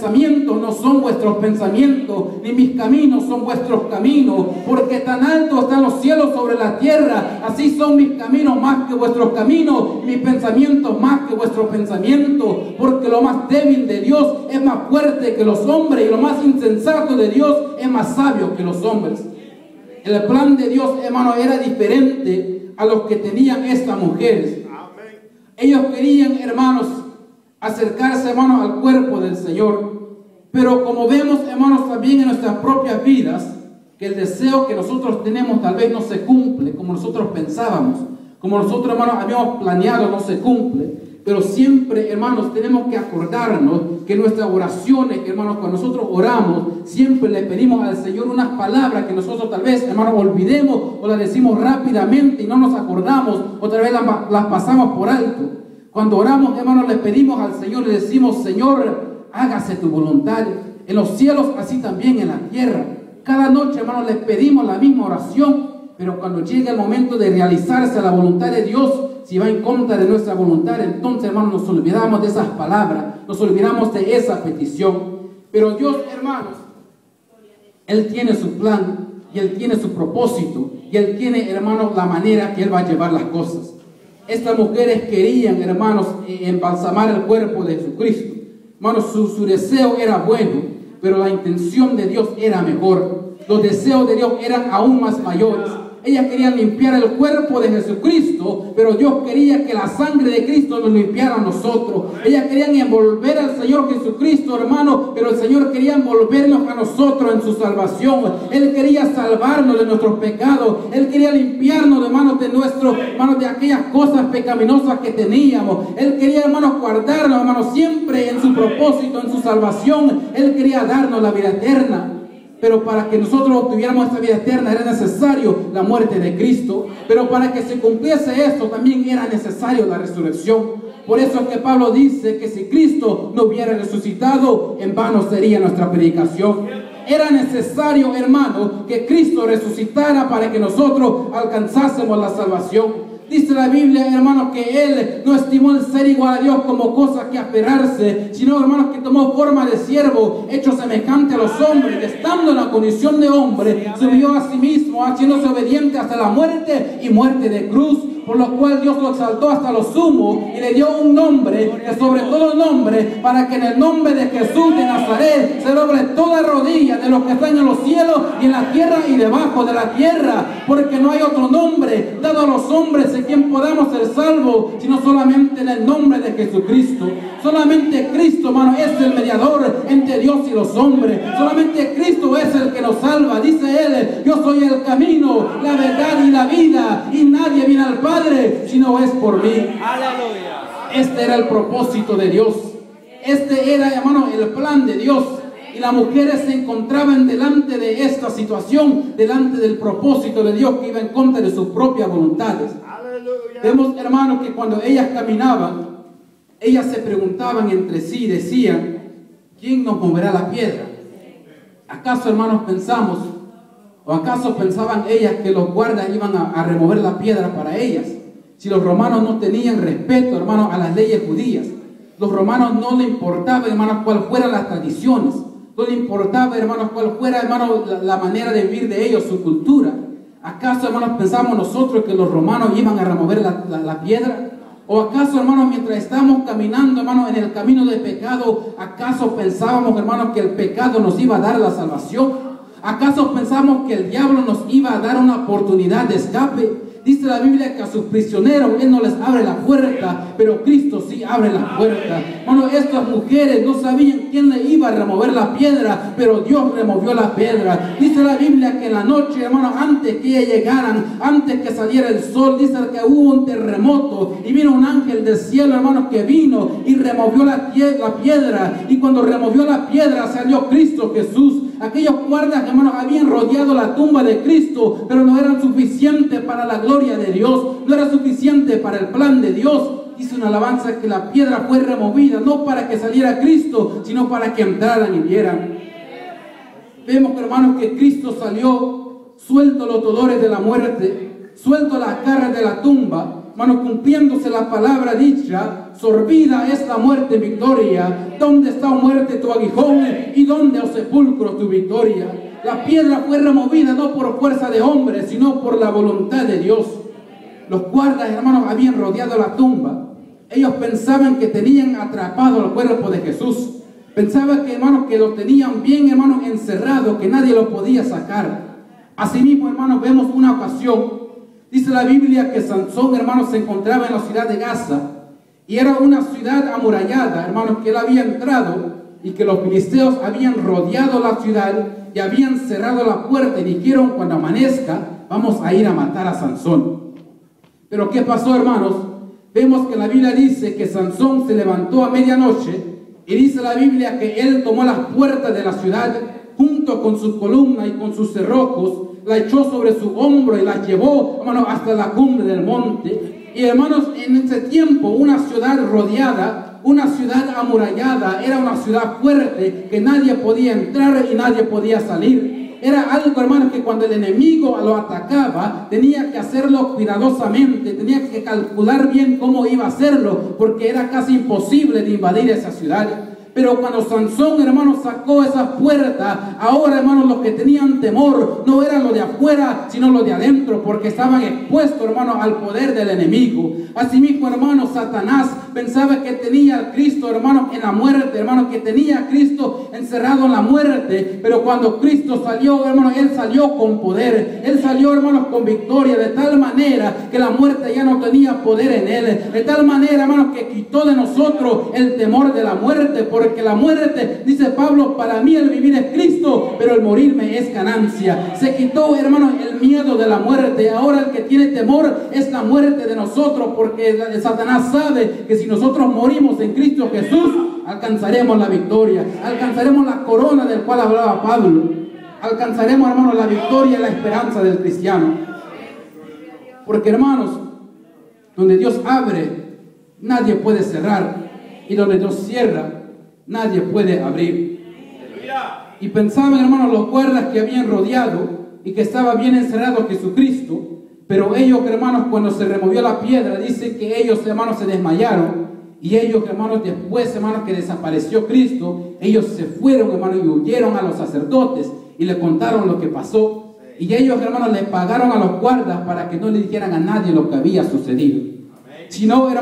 pensamientos no son vuestros pensamientos, ni mis caminos son vuestros caminos, porque tan alto están los cielos sobre la tierra, así son mis caminos más que vuestros caminos, y mis pensamientos más que vuestros pensamientos, porque lo más débil de Dios es más fuerte que los hombres, y lo más insensato de Dios es más sabio que los hombres. El plan de Dios, hermano, era diferente a los que tenían estas mujeres. Ellos querían, hermanos, acercarse, hermanos, al cuerpo del Señor. Pero como vemos, hermanos, también en nuestras propias vidas, que el deseo que nosotros tenemos tal vez no se cumple como nosotros pensábamos, como nosotros, hermanos, habíamos planeado, no se cumple. Pero siempre, hermanos, tenemos que acordarnos que nuestras oraciones, que, hermanos, cuando nosotros oramos, siempre le pedimos al Señor unas palabras que nosotros tal vez, hermanos, olvidemos o las decimos rápidamente y no nos acordamos, o tal vez las pasamos por alto. Cuando oramos, hermanos, le pedimos al Señor y decimos: Señor, hágase tu voluntad en los cielos, así también en la tierra. Cada noche, hermanos, le pedimos la misma oración, pero cuando llega el momento de realizarse la voluntad de Dios, si va en contra de nuestra voluntad, entonces, hermanos, nos olvidamos de esas palabras, nos olvidamos de esa petición. Pero Dios, hermanos, Él tiene su plan, y Él tiene su propósito, y Él tiene, hermanos, la manera que Él va a llevar las cosas. Estas mujeres querían, hermanos, embalsamar el cuerpo de Jesucristo. Hermanos, su deseo era bueno, pero la intención de Dios era mejor. Los deseos de Dios eran aún más mayores. Ellas querían limpiar el cuerpo de Jesucristo, pero Dios quería que la sangre de Cristo nos limpiara a nosotros. Ellas querían envolver al Señor Jesucristo, hermano, pero el Señor quería envolvernos a nosotros en su salvación. Él quería salvarnos de nuestros pecados. Él quería limpiarnos, hermanos, de aquellas cosas pecaminosas que teníamos. Él quería, hermanos, guardarnos, hermanos, siempre en su propósito, en su salvación. Él quería darnos la vida eterna. Pero para que nosotros obtuviéramos esta vida eterna era necesario la muerte de Cristo. Pero para que se cumpliese esto también era necesario la resurrección. Por eso es que Pablo dice que si Cristo no hubiera resucitado, en vano sería nuestra predicación. Era necesario, hermano, que Cristo resucitara para que nosotros alcanzásemos la salvación. Dice la Biblia, hermanos, que Él no estimó el ser igual a Dios como cosa que aferrarse, sino, hermanos, que tomó forma de siervo, hecho semejante a los hombres, y estando en la condición de hombre, subió a sí mismo, haciéndose obediente hasta la muerte y muerte de cruz, por lo cual Dios lo exaltó hasta lo sumo y le dio un nombre que sobre todo nombre, para que en el nombre de Jesús de Nazaret se doble toda rodilla de los que están en los cielos y en la tierra y debajo de la tierra, porque no hay otro nombre dado a los hombres en quien podamos ser salvos, sino solamente en el nombre de Jesucristo. Solamente Cristo, hermano, es el mediador entre Dios y los hombres. Solamente Cristo es el que nos salva. Dice Él: yo soy el camino, la verdad y la vida, y nadie viene al Padre si no es por mí. Aleluya. Este era el propósito de Dios. Este era, hermano, el plan de Dios. Y las mujeres se encontraban delante de esta situación, delante del propósito de Dios que iba en contra de sus propias voluntades. Vemos, hermanos, que cuando ellas caminaban, ellas se preguntaban entre sí, decían: ¿quién nos moverá la piedra? ¿Acaso, hermanos, pensamos, o acaso pensaban ellas que los guardas iban a remover la piedra para ellas? Si los romanos no tenían respeto, hermanos, a las leyes judías, los romanos no les importaba, hermanos, cuáles fueran las tradiciones, no les importaba, hermanos, cuál fuera, hermanos, la manera de vivir de ellos, su cultura. ¿Acaso, hermanos, pensamos nosotros que los romanos iban a remover la piedra? ¿O acaso, hermanos, mientras estábamos caminando, hermanos, en el camino del pecado, acaso pensábamos, hermanos, que el pecado nos iba a dar la salvación? ¿Acaso pensamos que el diablo nos iba a dar una oportunidad de escape? Dice la Biblia que a sus prisioneros Él no les abre la puerta, pero Cristo sí abre la puerta. Bueno, estas mujeres no sabían quién le iba a remover la piedra, pero Dios removió la piedra. Dice la Biblia que en la noche, hermano, antes que ellas llegaran, antes que saliera el sol, dice que hubo un terremoto y vino un ángel del cielo, hermano, que vino y removió la piedra. Y cuando removió la piedra salió Cristo Jesús. Aquellos guardas, hermanos, habían rodeado la tumba de Cristo, pero no eran suficientes para la gloria de Dios, no era suficiente para el plan de Dios. Dice una alabanza que la piedra fue removida, no para que saliera Cristo, sino para que entraran y vieran. Vemos, hermanos, que Cristo salió suelto los dolores de la muerte, suelto las garras de la tumba, hermano, cumpliéndose la palabra dicha, sorbida es la muerte en victoria. ¿Dónde está, oh muerte, tu aguijón? ¿Y dónde, oh sepulcro, tu victoria? La piedra fue removida no por fuerza de hombre, sino por la voluntad de Dios. Los guardas, hermanos, habían rodeado la tumba. Ellos pensaban que tenían atrapado el cuerpo de Jesús. Pensaban que, hermanos, que lo tenían bien, hermanos, encerrado, que nadie lo podía sacar. Asimismo, hermanos, vemos una ocasión. Dice la Biblia que Sansón, hermanos, se encontraba en la ciudad de Gaza. Y era una ciudad amurallada, hermanos, que él había entrado y que los filisteos habían rodeado la ciudad y habían cerrado la puerta y dijeron: cuando amanezca, vamos a ir a matar a Sansón. Pero ¿qué pasó, hermanos? Vemos que la Biblia dice que Sansón se levantó a medianoche y dice la Biblia que él tomó las puertas de la ciudad junto con su columna y con sus cerrojos, la echó sobre su hombro y la llevó, hermanos, hasta la cumbre del monte. Y, hermanos, en ese tiempo, una ciudad rodeada, una ciudad amurallada, era una ciudad fuerte que nadie podía entrar y nadie podía salir. Era algo, hermanos, que cuando el enemigo lo atacaba, tenía que hacerlo cuidadosamente, tenía que calcular bien cómo iba a hacerlo, porque era casi imposible de invadir esa ciudad. Pero cuando Sansón, hermanos, sacó esa puerta, ahora, hermanos, los que tenían temor no eran los de afuera, sino los de adentro, porque estaban expuestos, hermanos, al poder del enemigo. Asimismo, hermanos, Satanás pensaba que tenía a Cristo, hermanos, en la muerte, hermanos, que tenía a Cristo encerrado en la muerte. Pero cuando Cristo salió, hermanos, Él salió con poder. Él salió, hermanos, con victoria, de tal manera que la muerte ya no tenía poder en Él. De tal manera, hermanos, que quitó de nosotros el temor de la muerte, porque la muerte, dice Pablo, para mí el vivir es Cristo, pero el morirme es ganancia. Se quitó, hermanos, el miedo de la muerte. Ahora el que tiene temor es la muerte de nosotros, porque Satanás sabe que si nosotros morimos en Cristo Jesús, alcanzaremos la victoria, alcanzaremos la corona del cual hablaba Pablo, alcanzaremos, hermanos, la victoria y la esperanza del cristiano. Porque, hermanos, donde Dios abre, nadie puede cerrar, y donde Dios cierra, nadie puede abrir. Y pensaban, hermanos, los guardas que habían rodeado y que estaba bien encerrado Jesucristo, pero ellos, hermanos, cuando se removió la piedra, dice que ellos, hermanos, se desmayaron. Y ellos, hermanos, después, hermanos, que desapareció Cristo, ellos se fueron, hermanos, y huyeron a los sacerdotes y le contaron lo que pasó. Y ellos, hermanos, le pagaron a los guardas para que no le dijeran a nadie lo que había sucedido. Sino,